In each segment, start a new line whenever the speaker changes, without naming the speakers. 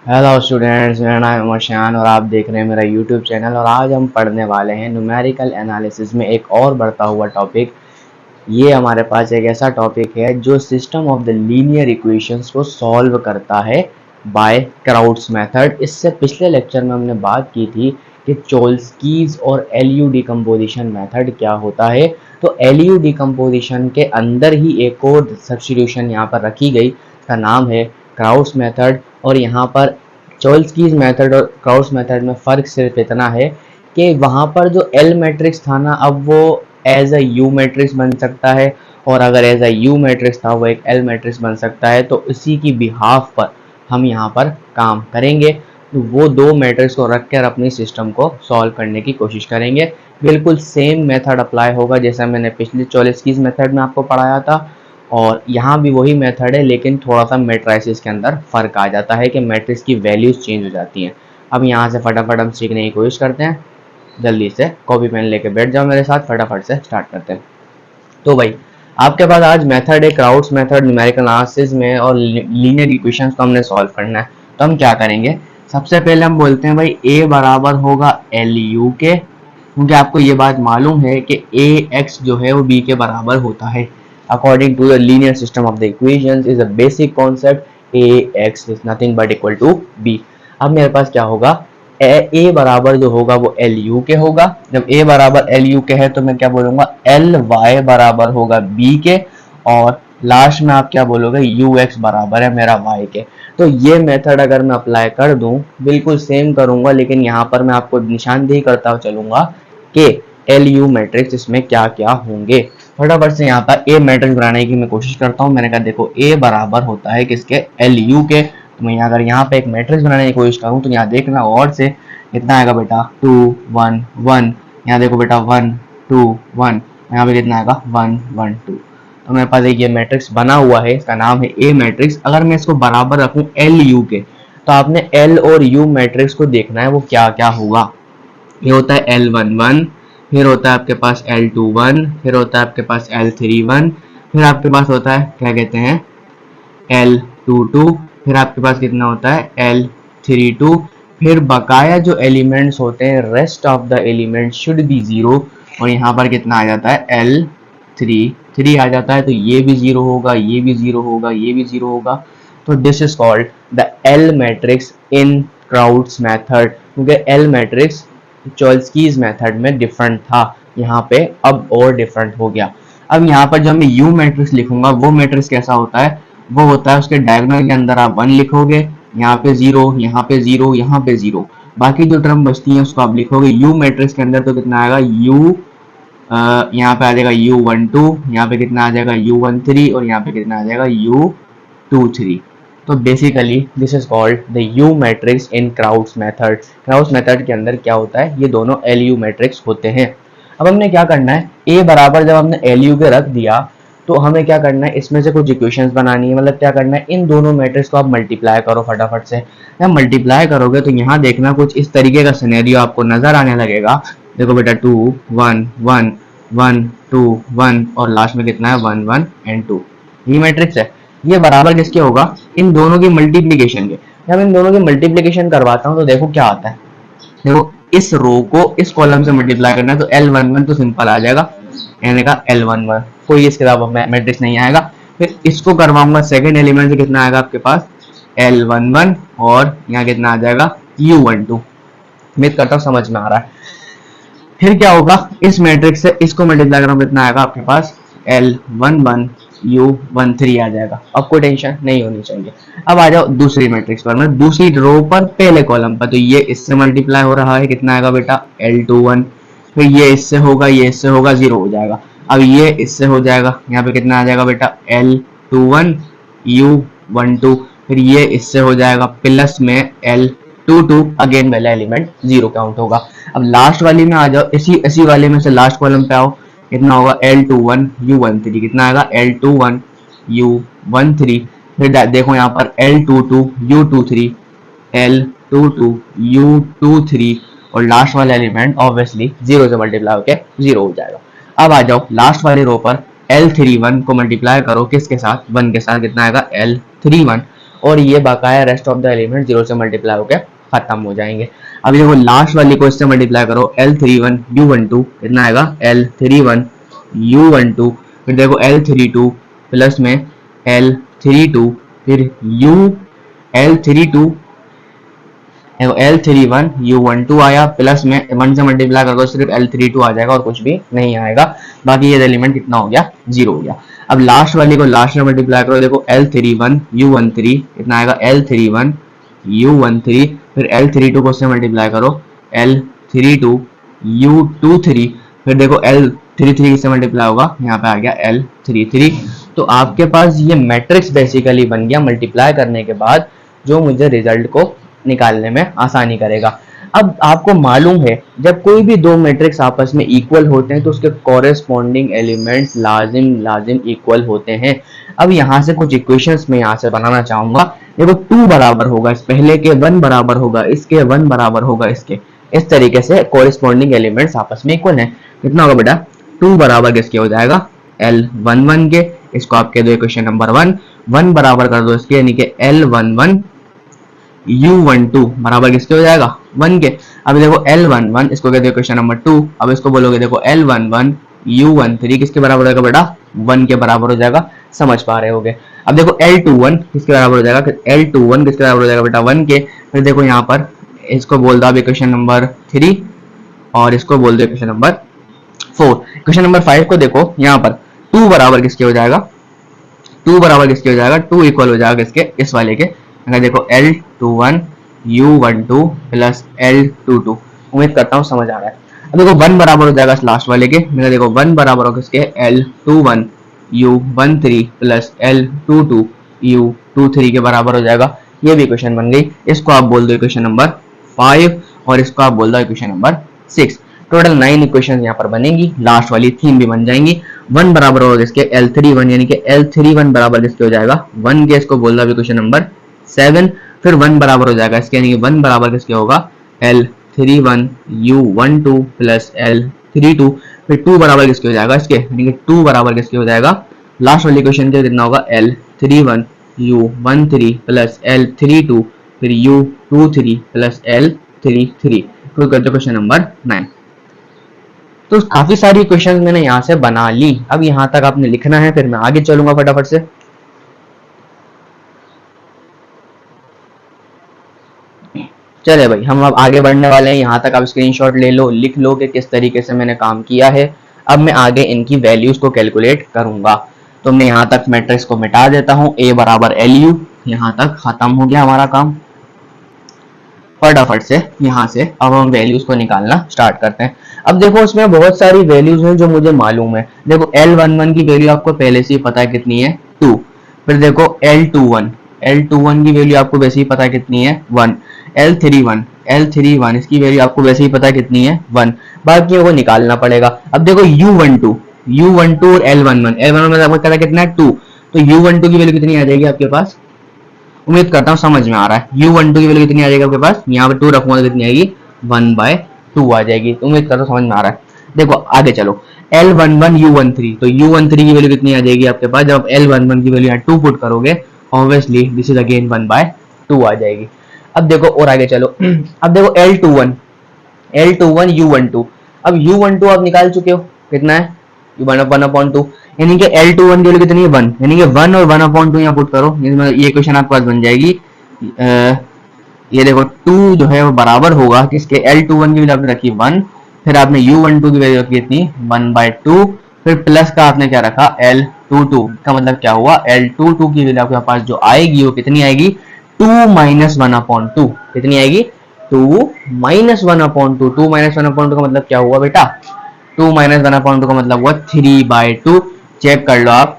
Hello students, मेरा नाम है मशान और आप देख रहे हैं मेरा यूट्यूब चैनल। और आज हम पढ़ने वाले हैं न्यूमेरिकल एनालिसिस में एक और बढ़ता हुआ टॉपिक। ये हमारे पास एक ऐसा टॉपिक है जो system of the linear equations को सॉल्व करता है बाय क्राउड्स मेथड। इससे पिछले लेक्चर में हमने बात की थी कि चोल्स्कीज और एलयू डिकम्पोजिशन मेथड क्या होता है। तो एलयू डिकम्पोजिशन के अंदर ही एक और सब्स्टिट्यूशन यहाँ पर रखी गई, इसका नाम है क्राउड्स मेथड। और यहाँ पर चोल्स्कीज मेथड और क्राउड्स मेथड में फ़र्क सिर्फ इतना है कि वहाँ पर जो एल मैट्रिक्स था ना, अब वो एज अ यू मैट्रिक्स बन सकता है, और अगर एज अ यू मैट्रिक्स था वो एक एल मैट्रिक्स बन सकता है। तो इसी की बिहाफ पर हम यहाँ पर काम करेंगे। तो वो दो मैट्रिक्स को रख कर अपनी सिस्टम को सॉल्व करने की कोशिश करेंगे। बिल्कुल सेम मेथड अप्लाई होगा जैसा मैंने पिछले चोल्स्कीज मेथड में आपको पढ़ाया था, और यहाँ भी वही मेथड है, लेकिन थोड़ा सा मैट्रिसेस के अंदर फ़र्क आ जाता है कि मैट्रिक्स की वैल्यूज़ चेंज हो जाती हैं। अब यहाँ से फटाफट हम सीखने की कोशिश करते हैं। जल्दी से कॉपी पेन लेके बैठ जाओ मेरे साथ, फटाफट से स्टार्ट करते हैं। तो भाई, आपके पास आज मेथड है क्राउड्स मेथड न्यूमेरिकल एनालिसिस में, और लीनियर इक्वेशंस को हमने सॉल्व करना है। तो हम क्या करेंगे, सबसे पहले हम बोलते हैं भाई a बराबर होगा एल यू के, क्योंकि आपको ये बात मालूम है कि ए एक्स जो है वो b के बराबर होता है। According to the linear system of the equations is a basic concept, A X is nothing but equal to b। अब मेरे पास क्या होगा, ए बराबर जो होगा वो एल यू के होगा। जब ए बराबर एल यू के है तो मैं क्या बोलूंगा, एल वाई बराबर होगा बी के, और लास्ट में आप क्या बोलोगे, यू एक्स बराबर है मेरा वाई के। तो ये मेथड अगर मैं अप्लाई कर दूं, बिल्कुल सेम करूंगा, लेकिन यहाँ पर मैं आपको निशानदेही करता चलूंगा कि एल यू मैट्रिक्स इसमें क्या क्या होंगे। फटाफट से यहाँ पर ए मैट्रिक्स बनाने की मैं कोशिश करता हूँ। मैंने कहा देखो, ए बराबर होता है किसके, एल यू के। तो मैं अगर यहाँ पे एक मैट्रिक्स बनाने की कोशिश करूँ तो यहाँ देखना और से कितना आएगा बेटा, 2 1 1। यहाँ देखो बेटा 1 2 1, यहाँ पे कितना आएगा 1 1 2। तो मेरे पास एक ये मैट्रिक्स बना हुआ है, इसका नाम है ए मैट्रिक्स। अगर मैं इसको बराबर रखूँ एल यू के, तो आपने एल और यू मैट्रिक्स को देखना है वो क्या क्या होगा। ये होता है L11, फिर होता है आपके पास L21, फिर होता है आपके पास L31, फिर आपके पास होता है क्या कहते हैं L22, फिर आपके पास कितना होता है L32। फिर बकाया जो एलिमेंट्स होते हैं, rest of the element should be zero, और यहाँ पर कितना आ जाता है L33 आ जाता है। तो ये भी जीरो होगा, ये भी जीरो होगा, ये भी जीरो होगा। तो this is called the L matrix in crowds method, क्योंकि एल मैट्रिक्स चोल्स्कीज मेथड में डिफरेंट था, यहाँ पे अब और डिफरेंट हो गया। अब यहाँ पर जब मैं यू मैट्रिक्स लिखूंगा, वो मैट्रिक्स कैसा होता है, वो होता है उसके डायगोनल के अंदर आप 1 लिखोगे, यहाँ पे 0, यहाँ पे 0, यहाँ पे 0, बाकी जो टर्म बचती है उसको आप लिखोगे यू मैट्रिक्स के अंदर। तो कितना आएगा यू, यहाँ पे आ जाएगा U12, यहाँ पे कितना आ जाएगा U13, और यहाँ पे कितना आ जाएगा U23। तो basically this is called the you matrix in crowds method. Crowds method के अंदर क्या होता है, ये दोनों एल यू मैट्रिक्स होते हैं। अब हमने क्या करना है, ए बराबर जब हमने एल यू के रख दिया, तो हमें क्या करना है, इसमें से कुछ इक्वेशंस बनानी है। मतलब क्या करना है, इन दोनों मैट्रिक्स को आप मल्टीप्लाई करो फटाफट से। जब मल्टीप्लाई करोगे तो यहाँ देखना कुछ इस तरीके का सिनेरियो आपको नजर आने लगेगा। देखो बेटा 2 1 1 1 2 1, और लास्ट में कितना है 1 1 एंड 2। ये मैट्रिक्स है, ये बराबर किसके होगा, इन दोनों की मल्टीप्लीकेशन के। जब इन दोनों की मल्टीप्लीकेशन करवाता हूँ तो देखो क्या आता है। देखो, इस रो को इस कॉलम से मल्टीप्लाई करना है तो L11 तो सिंपल आ जाएगा, यानी का L11, कोई इसके अलावा मैट्रिक्स नहीं आएगा। फिर इसको करवाऊंगा सेकंड एलिमेंट से, कितना आएगा आपके पास L11, और यहाँ कितना आ जाएगा U12। उम्मीद करता हूँ समझ में आ रहा है। फिर क्या होगा, इस मैट्रिक्स से इसको मल्टीप्लाई करूँ, कितना आएगा आपके पास L11 U13 आ जाएगा। अब कोई टेंशन नहीं होनी चाहिए। अब आ जाओ दूसरी मैट्रिक्स पर, मतलब दूसरी रो पर पहले कॉलम पर। तो ये इससे मल्टीप्लाई हो रहा है, कितना आएगा बेटा L21, फिर ये इससे होगा, ये इससे होगा, 0 हो जाएगा। अब ये इससे हो जाएगा, यहाँ पे कितना आ जाएगा बेटा L21 U12, फिर ये इससे हो जाएगा प्लस में L22, अगेन पहला एलिमेंट 0 काउंट होगा। अब लास्ट वाली में आ जाओ, इसी वाले में से लास्ट कॉलम पे आओ, कितना होगा L21 U13, कितना आएगा L21 U13। फिर देखो यहाँ पर L22 U23, L22 U23, और लास्ट वाला एलिमेंट ऑब्वियसली 0 से मल्टीप्लाई होके 0 हो जाएगा। अब आ जाओ लास्ट वाली रो पर L31 को मल्टीप्लाई करो किसके साथ, 1 के साथ, कितना आएगा L31, और ये बकाया रेस्ट ऑफ द एलिमेंट 0 से मल्टीप्लाई होकर खत्म हो जाएंगे। अब देखो लास्ट वाली को इससे मल्टीप्लाई करो, L31 U12 कितना आएगा, L31 U12, फिर देखो L32 प्लस में L32, फिर L32 L31 U12 आया, प्लस में 1 से मल्टीप्लाई कर दो सिर्फ L32 आ जाएगा और कुछ भी नहीं आएगा। बाकी ये एलिमेंट कितना हो गया, 0 हो गया। अब लास्ट वाली को लास्ट में मल्टीप्लाई करो, देखो L31 U13 कितना आएगा, L31 U13, फिर L32 को उससे मल्टीप्लाई करो, L32 U23, फिर देखो L33 किससे मल्टीप्लाई होगा, यहाँ पे आ गया L33। तो आपके पास ये मैट्रिक्स बेसिकली बन गया मल्टीप्लाई करने के बाद, जो मुझे रिजल्ट को निकालने में आसानी करेगा। अब आपको मालूम है जब कोई भी दो मैट्रिक्स आपस में इक्वल होते हैं तो उसके कॉरेस्पॉन्डिंग एलिमेंट्स लाजिम इक्वल होते हैं। अब यहाँ से कुछ इक्वेशंस में यहाँ से बनाना चाहूंगा। देखो 2 बराबर होगा इस पहले के, 1 बराबर होगा इसके, 1 बराबर होगा इसके, इस तरीके से कॉरेस्पॉन्डिंग एलिमेंट्स आपस में इक्वल है। कितना होगा बेटा, 2 बराबर किसके हो जाएगा, L11 के, इसको आप कह दो इक्वेशन नंबर 1, 1 बराबर कर दो इसके यानी कि L11 U12 बराबर किसके हो जाएगा, 1 के। अब देखो L11 इसको कहते हैं क्वेश्चन नंबर 2, अब इसको बोलोगे देखो L11 U13 किसके बराबर होगा बेटा, 1 के बराबर हो जाएगा। समझ पा रहे होगे। अब देखो L21 किसके बराबर हो जाएगा, L21 किसके बराबर हो जाएगा बेटा, 1 के। फिर देखो यहाँ पर इसको बोल दो अब इक्वेशन नंबर 3 और इसको बोल दो इक्वेशन नंबर 4। क्वेश्चन नंबर 5 को देखो, यहाँ पर 2 बराबर किसके हो जाएगा, 2 बराबर किसके हो जाएगा, 2 इक्वल हो जाएगा किसके, इस वाले के। अगर देखो L21 U12 प्लस L22, उम्मीद करता हूँ समझ आ रहा है। अब देखो 1 बराबर हो जाएगा लास्ट वाले के, मेरा देखो 1 बराबर हो किसके, L21 U13 plus L22 U23 के बराबर हो जाएगा। ये भी इक्वेशन बन गई। इसको आप बोल दो इक्वेशन नंबर 5 और इसको आप बोल दो इक्वेशन नंबर 6। टोटल 9 इक्वेशन यहाँ पर बनेंगी, लास्ट वाली 3 भी बन जाएंगी। 1 बराबर होगा किसके, L31 यानी कि L31 बराबर किसके हो जाएगा, 1 के। इसको बोल दो इक्वेशन नंबर 7। फिर 1 बराबर हो जाएगा इसके यानी कि 1 बराबर किसके होगा, L31 U12 प्लस L32। फिर 2 बराबर किसके हो जाएगा इसके, यानी कि 2 बराबर किसके हो जाएगा, लास्ट वाली क्वेश्चन के कितना होगा, L31 U13 प्लस L32 फिर U23 प्लस L33। तो करते क्वेश्चन नंबर 9। तो काफी सारी क्वेश्चन मैंने यहाँ से बना ली। अब यहाँ तक आपने लिखना है, फिर मैं आगे चलूंगा फटाफट से। चले भाई हम अब आगे बढ़ने वाले हैं। यहाँ तक आप स्क्रीनशॉट ले लो, लिख लो कि किस तरीके से मैंने काम किया है। अब मैं आगे इनकी वैल्यूज को कैलकुलेट करूंगा। तो मैं यहाँ तक मैट्रिक्स को मिटा देता हूँ, A बराबर LU, यहाँ तक खत्म हो गया हमारा काम। फटाफट से यहाँ से अब हम वैल्यूज को निकालना स्टार्ट करते हैं। अब देखो इसमें बहुत सारी वैल्यूज हैं जो मुझे मालूम है। देखो L11 की वैल्यू आपको पहले से ही पता है कितनी है, 2। फिर देखो L21 की वैल्यू आपको वैसे ही पता है कितनी है, 1। L31 इसकी वैल्यू आपको वैसे ही पता है कितनी है, 1। बाकी को निकालना पड़ेगा। अब देखो U12 और L11 में आपको पता कितना है, 2। तो U12 की वैल्यू कितनी आ जाएगी आपके पास, उम्मीद करता हूँ समझ में आ रहा है। U12 की वैल्यू कितनी आ जाएगी आपके पास, यहाँ पे 2 रखूंगा तो कितनी आएगी, 1/2 आ जाएगी। तो उम्मीद करता हूँ समझ में आ रहा है। देखो आगे चलो, L11 U13, तो U13 की वैल्यू कितनी आ जाएगी आपके पास, जब L11 की वैल्यू यहाँ 2 पुट करोगे, ऑब्वियसली दिस इज अगेन 1/2 आ जाएगी। अब देखो और आगे चलो। अब देखो L21 U12, अब U12 आप निकाल चुके हो, कितना है, 1/2, यानी कि L21 की वैल्यू कितनी है, 1, यानी कि 1 और 1/2 यहाँ पुट करो, ये क्वेश्चन आपके पास बन जाएगी। ये देखो 2 जो है वो बराबर होगा किसके, L21 की वैल्यू आपने रखी 1, फिर आपने U12 की वैल्यू रखी कितनी, 1/2, फिर प्लस का आपने क्या रखा, L22 का मतलब क्या हुआ, L22 की वैल्यू आपके पास जो आएगी वो कितनी आएगी, 2 - 1/2। कितनी आएगी, 2 - 1/2। 2 - 1/2 का मतलब क्या हुआ बेटा, 2 - 1/2 का मतलब हुआ 3/2। चेक कर लो आप।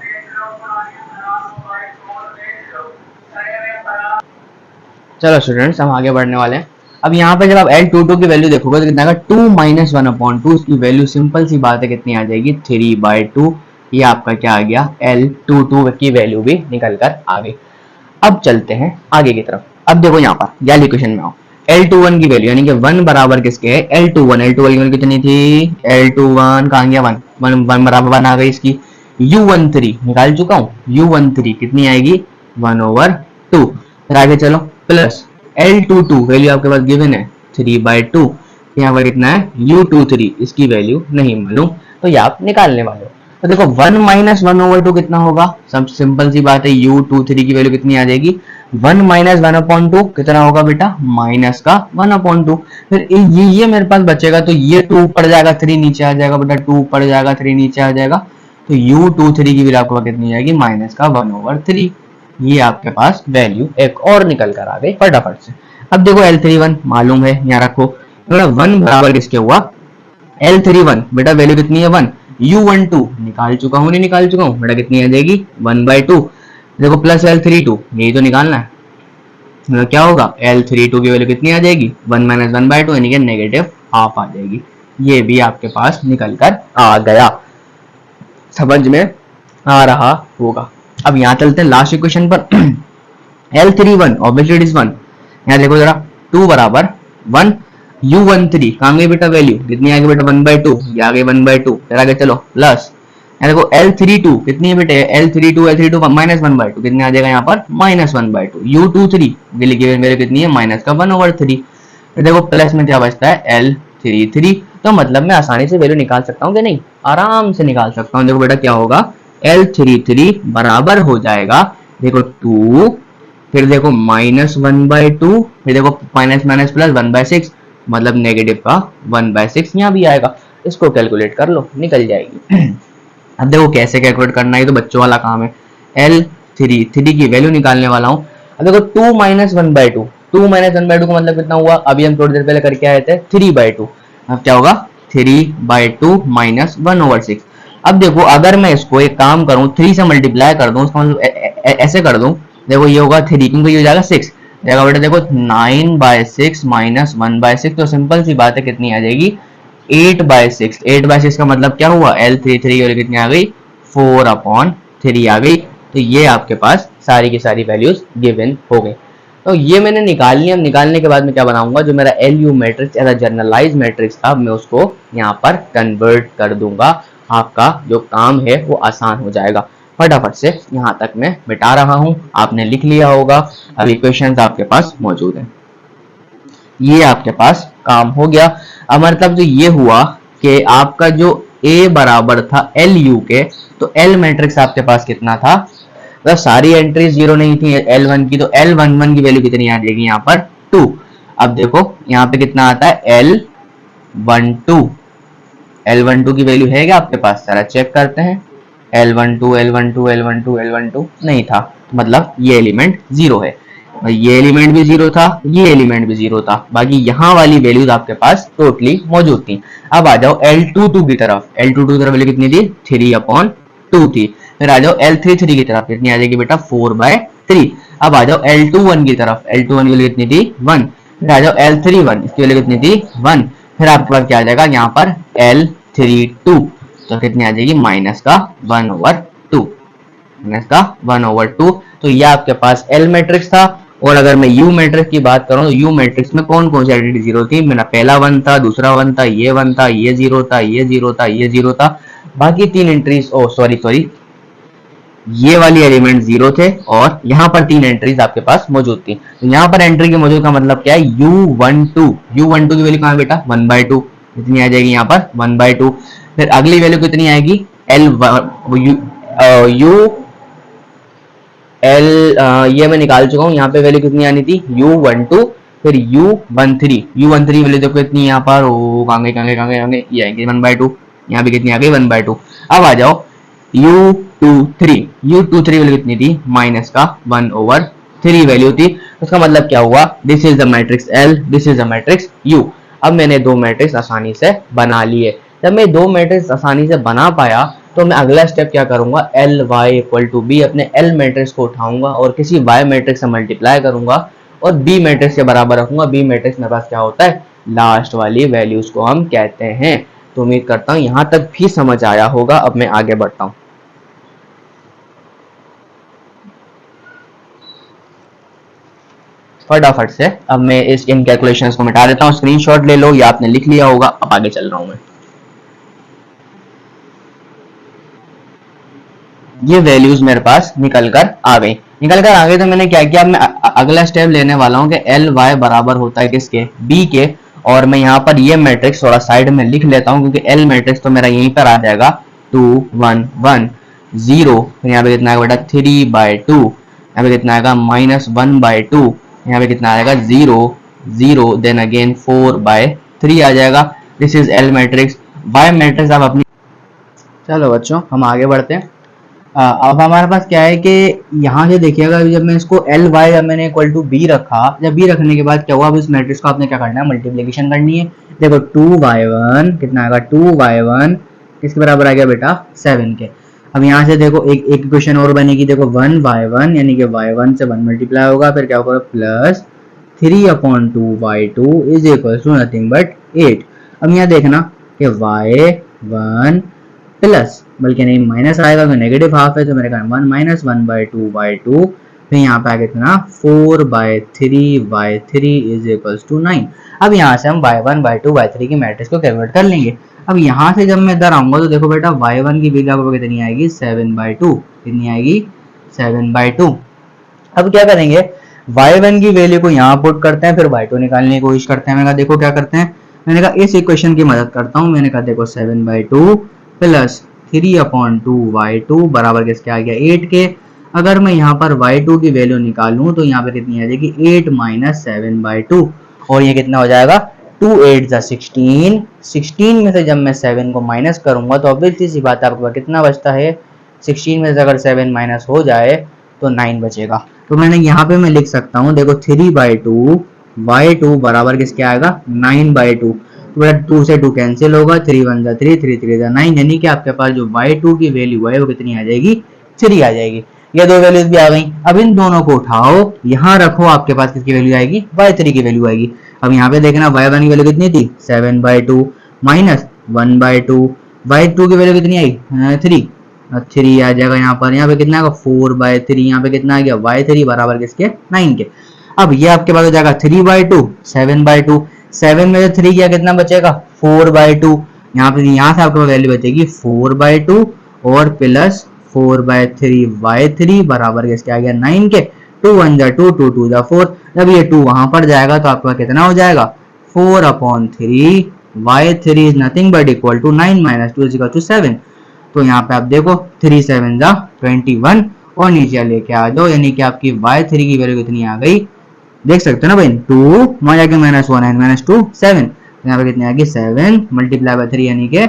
चलो स्टूडेंट्स हम आगे बढ़ने वाले हैं। अब यहाँ पे जब आप L22 की वैल्यू देखोगे तो कितना 2 - 1/2, इसकी वैल्यू सिंपल सी बात है कितनी आ जाएगी, 3/2। ये आपका क्या आ गया, L22 की वैल्यू भी निकल कर आ गई। अब चलते हैं आगे की तरफ। अब देखो यहाँ पर या इक्वेशन में आओ, L21 की वैल्यू यानी कि 1 बराबर किसके है, L21 की वैल्यू कितनी थी, L21 कहाँ गया, 1 बराबर 1 आ गई इसकी। U13 निकाल चुका हूँ, U13 कितनी आएगी, 1/2। फिर आगे चलो प्लस L22 वैल्यू आपके पास गिवन है 3/2, यहाँ पर कितना है U23, इसकी वैल्यू नहीं मालूम, तो ये आप निकालने वाले हो। तो देखो 1 माइनस 1/2 कितना होगा, सब सिंपल सी बात है, U23 की वैल्यू कितनी आ जाएगी 1 माइनस 1/2 कितना होगा बेटा माइनस का 1/2। फिर ये मेरे पास बचेगा, तो ये 2 ऊपर जाएगा 3 नीचे आ जाएगा बेटा, 2 ऊपर जाएगा 3 नीचे आ जाएगा, तो U23 की वैल्यू आपको कितनी आएगी माइनस का 1/3। ये आपके पास वैल्यू एक और निकल कर आ गई फटाफट से। अब देखो L31 मालूम है, यहाँ रखो बेटा 1 बराबर किसके हुआ L31, बेटा वैल्यू कितनी है 1, U12 निकाल चुका हूँ, नहीं निकाल चुका हूँ बेटा, कितनी आ जाएगी 1/2। देखो प्लस L32 यही तो निकालना है, तो क्या होगा L32 की वैल्यू कितनी आ जाएगी 1 माइनस 1/2 यानी कि नेगेटिव हाफ आ जाएगी। ये भी आपके पास निकल कर आ गया, समझ में आ रहा होगा। अब यहाँ चलते हैं लास्ट इक्वेशन पर L31 ऑब्वियसली इट इज 1, यहाँ देखो जरा 2 बराबर 1, U13 कहाँ गई बेटा वैल्यू कितनी आ गई बेटा 1/2, ये आ गई 1/2। फिर आगे चलो प्लस यहाँ देखो L32 कितनी है बेटे L32 माइनस 1/2 कितनी आ जाएगा यहाँ पर माइनस 1/2। U23 वैल्यू कितनी है माइनस का 1/3। फिर देखो प्लस में क्या बचता है L33, तो मतलब मैं आसानी से वैल्यू निकाल सकता हूँ कि नहीं, आराम से निकाल सकता हूँ। देखो बेटा क्या होगा L33 बराबर हो जाएगा देखो 2, फिर देखो माइनस 1/2, फिर देखो माइनस माइनस प्लस 1/6, मतलब नेगेटिव का 1/6 यहाँ भी आएगा। इसको कैलकुलेट कर लो निकल जाएगी। अब देखो कैसे कैलकुलेट करना है, तो बच्चों वाला काम है। L33 की वैल्यू निकालने वाला हूँ। अब देखो 2 माइनस 1/2, 2 माइनस 1/2 का मतलब कितना हुआ, अभी हम थोड़ी देर पहले करके आए थे 3/2। अब क्या होगा 3/2 माइनस 1/6। अब देखो अगर मैं इसको एक काम करूं 3 से मल्टीप्लाई कर दूं, उसका मतलब ऐसे कर दूं, देखो ये होगा 3 क्योंकि ये हो जाएगा 6, देखो बेटा देखो 9/6 माइनस 1/6, तो सिंपल सी बात है कितनी आ जाएगी 8/6। 8/6 का मतलब क्या हुआ L33 और कितनी आ गई 4/3 आ गई। तो ये आपके पास सारी की सारी वैल्यूज गिवन हो गई। तो ये मैंने निकाल लिया। निकालने के बाद में क्या बनाऊंगा, जो मेरा LU matrix as generalize matrix था मैं उसको यहाँ पर कन्वर्ट कर दूंगा। आपका जो काम है वो आसान हो जाएगा। फटाफट से यहाँ तक मैं मिटा रहा हूँ, आपने लिख लिया होगा, अभी क्वेश्चंस आपके पास मौजूद हैं। ये आपके पास काम हो गया। अब मतलब जो ये हुआ कि आपका जो A बराबर था LU के, तो L मैट्रिक्स आपके पास कितना था, मतलब सारी एंट्रीज जीरो नहीं थी L1 की, तो L11 की वैल्यू कितनी आ जाएगी यहाँ पर 2। अब देखो यहाँ पे कितना आता है L12 की वैल्यू है क्या आपके पास, जरा चेक करते हैं। L12 नहीं था, मतलब ये एलिमेंट जीरो है, ये एलिमेंट भी जीरो था, ये एलिमेंट भी जीरो था, बाकी यहाँ वाली वैल्यूज आपके पास टोटली मौजूद थी। अब आ जाओ L22 की तरफ। L22 की तरफ वैल्यू कितनी थी 3/2 थी। फिर आ जाओ L33 की तरफ, कितनी आ जाएगी बेटा 4/3। अब आ जाओ L21 की तरफ, L21 की वैल्यू कितनी थी 1। फिर आ जाओ L31, इसकी वैल्यू कितनी थी 1। फिर आपके पास क्या आ जाएगा यहाँ पर L32, तो कितनी आ जाएगी माइनस का 1/2, माइनस का 1/2। तो ये आपके पास L मैट्रिक्स था। और अगर मैं U मैट्रिक्स की बात करूं तो U मैट्रिक्स में कौन कौन सी आइडेंटिटी जीरो थी, मेरा पहला 1 था, दूसरा 1 था, ये 1 था, ये 0 था, ये 0 था, ये 0 था, बाकी 3 एंट्रीज सॉरी ये वाली एलिमेंट जीरो थे, और यहाँ पर 3 एंट्रीज आपके पास मौजूद थी। तो यहाँ पर एंट्री के मौजूद का मतलब क्या है U12 की वैल्यू कहाँ बेटा 1/2, कितनी आ जाएगी यहाँ पर 1/2। फिर अगली वैल्यू कितनी आएगी ये मैं निकाल चुका हूँ, यहाँ पे वैल्यू कितनी आनी थी U12। फिर U13 वैल्यू देखो कितनी यहाँ पर कहाँ ये आएगी 1/2, यहाँ भी कितनी आ गई 1/2। अब आ जाओ U23 वैल्यू कितनी थी माइनस का 1/3 वैल्यू थी। उसका मतलब क्या हुआ, this is the matrix L, this is the matrix U। अब मैंने दो मैट्रिक्स आसानी से बना लिए। जब मैं दो मैट्रिक्स आसानी से बना पाया तो मैं अगला स्टेप क्या करूंगा, Ly = B, अपने L मैट्रिक्स को उठाऊंगा और किसी Y मैट्रिक्स से मल्टीप्लाई करूंगा और B मैट्रिक्स के बराबर रखूंगा। B मैट्रिक्स मेरे पास क्या होता है, लास्ट वाली वैल्यूज को हम कहते हैं। तो उम्मीद करता हूं यहां तक भी समझ आया होगा। अब मैं आगे बढ़ता हूं। फटाफट से अब मैं इन कैलकुलेशंस को मिटा देता हूं, स्क्रीनशॉट ले लो या आपने लिख लिया होगा। अब आगे चल रहा हूं मैं। ये वैल्यूज मेरे पास निकल कर आ गई। तो मैंने क्या किया, मैं अगला स्टेप लेने वाला हूँ कि एल वाई बराबर होता है किसके, बी के। और मैं यहाँ पर ये मैट्रिक्स थोड़ा साइड में लिख लेता हूँ क्योंकि एल मैट्रिक्स तो मेरा यहीं पर आ जाएगा 2 1 1 0। फिर यहाँ पे कितना आएगा बेटा 3/2, यहाँ पे कितना आएगा -1/2, यहाँ पे कितना आएगा 0 0, देन अगेन 4/3 आ जाएगा। This is L matrix. Y matrix आप अपनी, चलो बच्चों हम आगे बढ़ते हैं। अब हमारे पास क्या है कि यहाँ से देखिएगा जब मैं इसको एल वाई जब मैंने इक्वल टू बी रखा, जब बी रखने के बाद क्या हुआ, अब इस मैट्रिक्स को आपने क्या करना है, मल्टीप्लिकेशन करनी है। देखो 2y1 कितना आएगा, 2y1 किसके बराबर आ गया बेटा 7 के। अब यहाँ से देखो एक इक्वेशन और बनेगी, देखो 1y1 यानी कि y1 से 1 मल्टीप्लाई होगा, फिर क्या होगा plus 3/2y2 is equal to nothing but 8। अब यहाँ देखना कि y1 प्लस, बल्कि नहीं माइनस आएगा तो नेगेटिव हाफ है, तो मेरे ख्याल 1 - 1/2y2, फिर यहाँ पे आगे कितना 4/3y3 इज इक्वल्स टू 9। अब यहाँ से हम y1/2y3 की मैट्रिक्स को कैलकुलेट कर लेंगे। अब यहाँ से जब मैं इधर आऊंगा तो देखो बेटा y1 की वैल्यू आपको कितनी आएगी 7/2, कितनी आएगी 7/2। अब क्या करेंगे, y1 की वैल्यू को यहाँ पुट करते हैं, फिर y2 निकालने की कोशिश करते हैं। मैंने कहा देखो क्या करते हैं, मैंने कहा इस इक्वेशन की मदद करता हूँ। मैंने कहा देखो 7/2 प्लस 3/2y2 बराबर किसके आ गया 8 के। अगर मैं यहाँ पर y2 की वैल्यू निकालूं तो यहाँ पे कितनी आ जाएगी 8 - 7/2, और ये कितना हो जाएगा 2 8 जा 16। 16 में से जब मैं 7 को माइनस करूंगा तो ऑब्वियसली सी बात है आपके पास कितना बचता है, 16 में से अगर 7 माइनस हो जाए तो 9 बचेगा। तो मैंने यहाँ पे मैं लिख सकता हूँ देखो 3/2 y2 बराबर किसके आएगा 9/2। तो 2 से 2 कैंसिल होगा, 3 1 जा 3, 3 3 जा 9, यानी कि आपके पास जो y2 की वैल्यू है वो कितनी आ जाएगी 3 आ जाएगी। ये दो वैल्यूज भी आ गई। अब इन दोनों को उठाओ, यहाँ रखो, आपके पास किसकी वैल्यू आएगी y3 की वैल्यू आएगी। अब यहाँ पे देखना y1 की वैल्यू कितनी थी 7/2 माइनस 1/2, y2 की वैल्यू कितनी आई 3 आ जाएगा। यहाँ पे कितना आएगा 4/3, यहाँ पे कितना आ गया y3 बराबर किसके 9 के। अब ये आपके पास हो जाएगा 3/2 7/2, 7 में से 3 किया कितना बचेगा 4/2। यहाँ से आपके पास वैल्यू बचेगी 4/2 और प्लस 4/3 y3 बराबर किसके आ गया 9 के। 2 1 जा 2, 2 2 जा 4। जब ये 2 वहां पर जाएगा तो आपका कितना हो जाएगा 4/3 y3 is nothing but equal to 9 - 2 is equal to 7। तो यहाँ पे आप देखो 3 7 जा 21 और नीचे लेके आ जाओ, यानी कि आपकी y3 की वैल्यू कितनी आ गई, देख सकते हो ना भाई 2 -1 - 2 7। यहाँ पे कितनी आ गई 7 मल्टीप्लाई बाय 3 यानी कि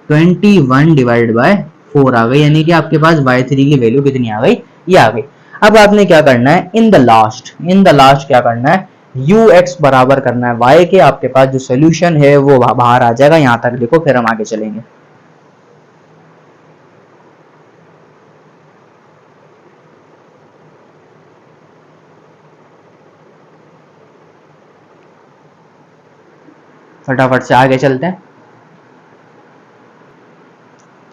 21 डिवाइडेड बाय 4 आ गई, यानी कि आपके पास y3 की वैल्यू कितनी आ गई, ये आ गई। अब आपने क्या करना है, इन द लास्ट क्या करना है, ux बराबर करना है y के। आपके पास जो सोल्यूशन है वो बाहर आ जाएगा। यहाँ तक देखो, फिर हम आगे चलेंगे। फटाफट से आगे चलते हैं।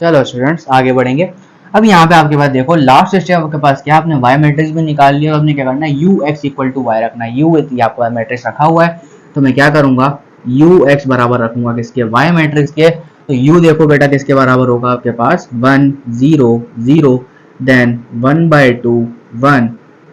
चलो स्टूडेंट्स आगे बढ़ेंगे। अब यहाँ पे आपके पास देखो लास्ट स्टेप आपके पास क्या, आपने y मैट्रिक्स भी निकाल लिया। आपने क्या करना है ux इक्वल टू y रखना है। u आपके पास मैट्रिक्स रखा हुआ है, तो मैं क्या करूंगा ux बराबर रखूंगा किसके y मैट्रिक्स के। तो u देखो बेटा किसके बराबर होगा आपके पास 1 0 0, देन 1/2 1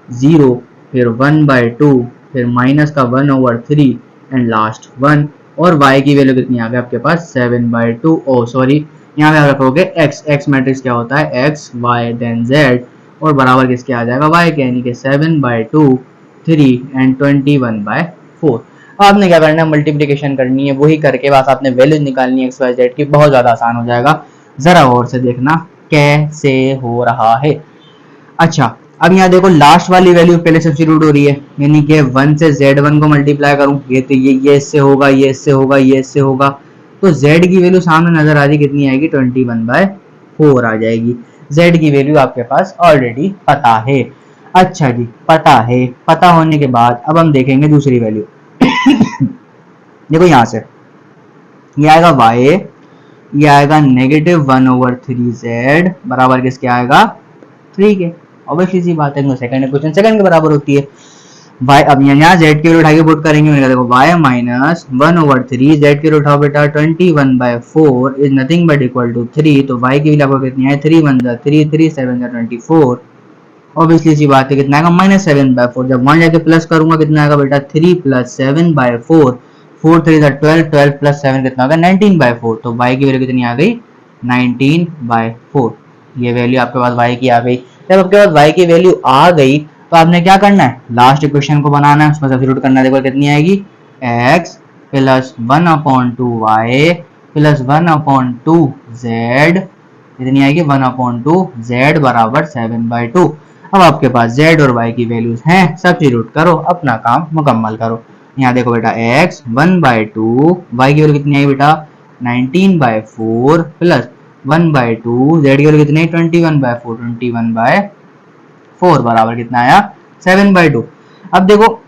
0, फिर 1/2, फिर माइनस का 1/3 एंड लास्ट 1। और y की वैल्यू कितनी आ गई आपके पास 7/2। ओ सॉरी, यहाँ पे आप रखोगे x मैट्रिक्स क्या होता है x y देन z, और बराबर किसके आ जाएगा y के, यानी कि 7/2 3 एंड 21/4। आपने क्या करना है मल्टीप्लिकेशन करनी है, वही करके बस आपने वैल्यूज निकालनी है x y z की। बहुत ज्यादा आसान हो जाएगा, जरा और से देखना कैसे हो रहा है। अच्छा, अब यहाँ देखो लास्ट वाली वैल्यू पहले सब्स्टिट्यूट हो रही है, यानी कि 1 से z1 को मल्टीप्लाई करूं, ये तो ये इससे होगा, ये इससे होगा, ये इससे होगा, तो z की वैल्यू सामने नजर आ रही कितनी आएगी 21/4 आ जाएगी। z की वैल्यू आपके पास ऑलरेडी पता है। अच्छा जी, पता है। पता होने के बाद अब हम देखेंगे दूसरी वैल्यू। देखो यहाँ से ये आएगा y, ये आएगा -1/3z बराबर किसके आएगा 3 के। ऑब्वियसली सी बात है, सेकंड इक्वेशन सेकंड के बराबर होती है। y, अब यहाँ z की वैल्यू उठा के पुट करेंगे। मैंने देखो y -1/3, z की वैल्यू उठाओ बेटा 21/4 is nothing but equal to 3। तो y की वैल्यू आपको कितनी है 3 1 जा 3, 3 7 जा 24,
ऑब्वियसली सी बात है कितना आएगा -7/4। जब 1 जाके प्लस करूंगा कितना आएगा बेटा 3 + 7/4, 4 3 12, 12 + 7 कितना होगा 19/4। तो y की वैल्यू कितनी आ गई 19/4। ये वैल्यू आपके पास y की आ गई। जब आपके पास y की वैल्यू आ गई तो आपने क्या करना है, लास्ट इक्वेशन को बनाना है, उसमें सब्स्टिट्यूट करना है। देखो कितनी आएगी x + 1/2y + 1/2z कितनी आएगी 1/2z बराबर 7/2। अब आपके पास z और y की वैल्यूज हैं, सब्स्टिट्यूट करो, अपना काम मुकम्मल करो। यहाँ देखो बेटा x 1/2, y की वैल्यू कितनी आई बेटा 19/4 प्लस 1/2, z की वैल्यू कितनी है 21/4, 21/4 बराबर कितना आया 7/2। अब देखो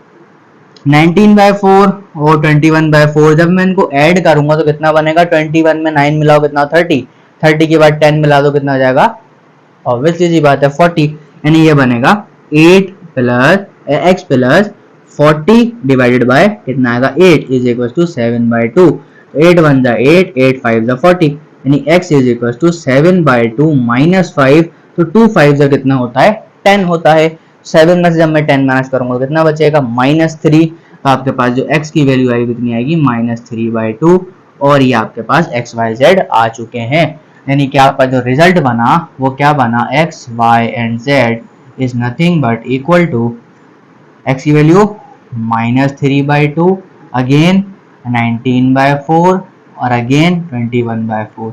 19/4 और 21/4 जब मैं इनको ऐड करूंगा तो कितना बनेगा, 21 में 9 मिलाओ कितना 30, 30 के बाद 10 मिला दो कितना हो जाएगा, ऑब्वियसली सी बात है 40। यानी ये बनेगा 8 + x + 40 डिवाइडेड बाय कितना आएगा 8 = 7/2। तो 8 1 जा 8, 8 5 जा 40, यानी x = 7/2 - 5। तो 2 5 जा कितना होता है 10 होता है। 7 में से जब मैं 10 माइनस करूंगा तो कितना बचेगा -3। तो आपके पास जो x की वैल्यू आएगी कितनी आएगी -3/2। और ये आपके पास x y z आ चुके हैं। यानी कि आपका जो रिजल्ट बना वो क्या बना, x y and z is nothing but equal to x की वैल्यू -3/2, अगेन 19/4 और अगेन 21/4।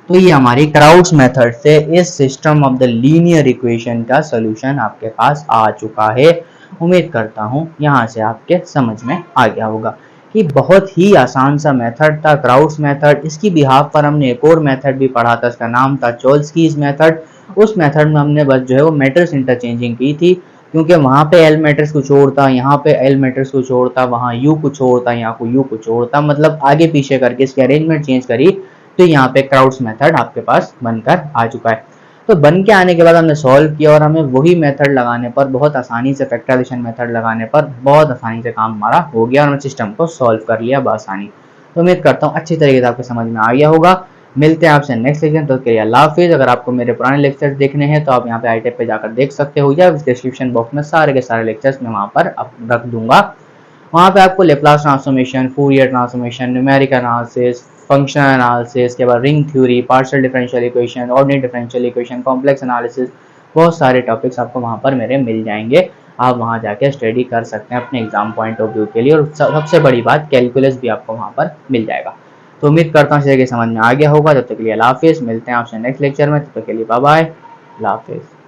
तो ये हमारी क्राउड्स मेथड से इस system of the linear equation का सोल्यूशन आपके पास आ चुका है। उम्मीद करता हूँ यहाँ से आपके समझ में आ गया होगा कि बहुत ही आसान सा मेथड था क्राउड्स मेथड। इसकी बिहाफ पर हमने एक और मेथड भी पढ़ा था, उसका नाम था चोल्स्कीज मेथड। उस मेथड में हमने बस जो है वो मैट्रिक्स इंटरचेंजिंग की थी, क्योंकि वहाँ पे एल मैट्रिक्स कुछ और था, यहाँ पे एल मैट्रिक्स कुछ और था, वहाँ यू कुछ और था, यहाँ को यू कुछ और था, मतलब आगे पीछे करके इसकी अरेंजमेंट चेंज करी। तो यहाँ पे क्राउड्स मेथड आपके पास बनकर आ चुका है। तो बन के आने के बाद हमने सॉल्व किया और हमें वही मेथड लगाने पर बहुत आसानी से, फैक्टराइजेशन मेथड लगाने पर बहुत आसानी से काम हमारा हो गया और हमने सिस्टम को सॉल्व कर लिया बआसानी। तो उम्मीद करता हूँ अच्छी तरीके से आपको समझ में आ गया होगा। मिलते हैं आपसे नेक्स्ट लेक्चर, तो के लिए अल्लाह हाफिज़। अगर आपको मेरे पुराने लेक्चर्स देखने हैं तो आप यहाँ पे आई पे जाकर देख सकते हो, या डिस्क्रिप्शन बॉक्स में सारे के सारे लेक्चर्स मैं वहाँ पर रख दूंगा। वहाँ पे आपको Laplace transformation, Fourier transformation, numerical analysis, functional analysis के बाद ring theory, partial differential equation, ordinary differential equation, complex analysis, बहुत सारे टॉपिक्स आपको वहाँ पर मेरे मिल जाएंगे। आप वहाँ जाके स्टडी कर सकते हैं अपने एग्जाम पॉइंट ऑफ व्यू के लिए। और सबसे बड़ी बात कैलकुलस भी आपको वहाँ पर मिल जाएगा। तो उम्मीद करता हूँ कि समझ में आ गया होगा। तब तक के लिए अल्लाह हाफिज़। मिलते हैं आपसे नेक्स्ट लेक्चर में, तब तक के लिए बाय बाय, अल्लाह हाफिज़।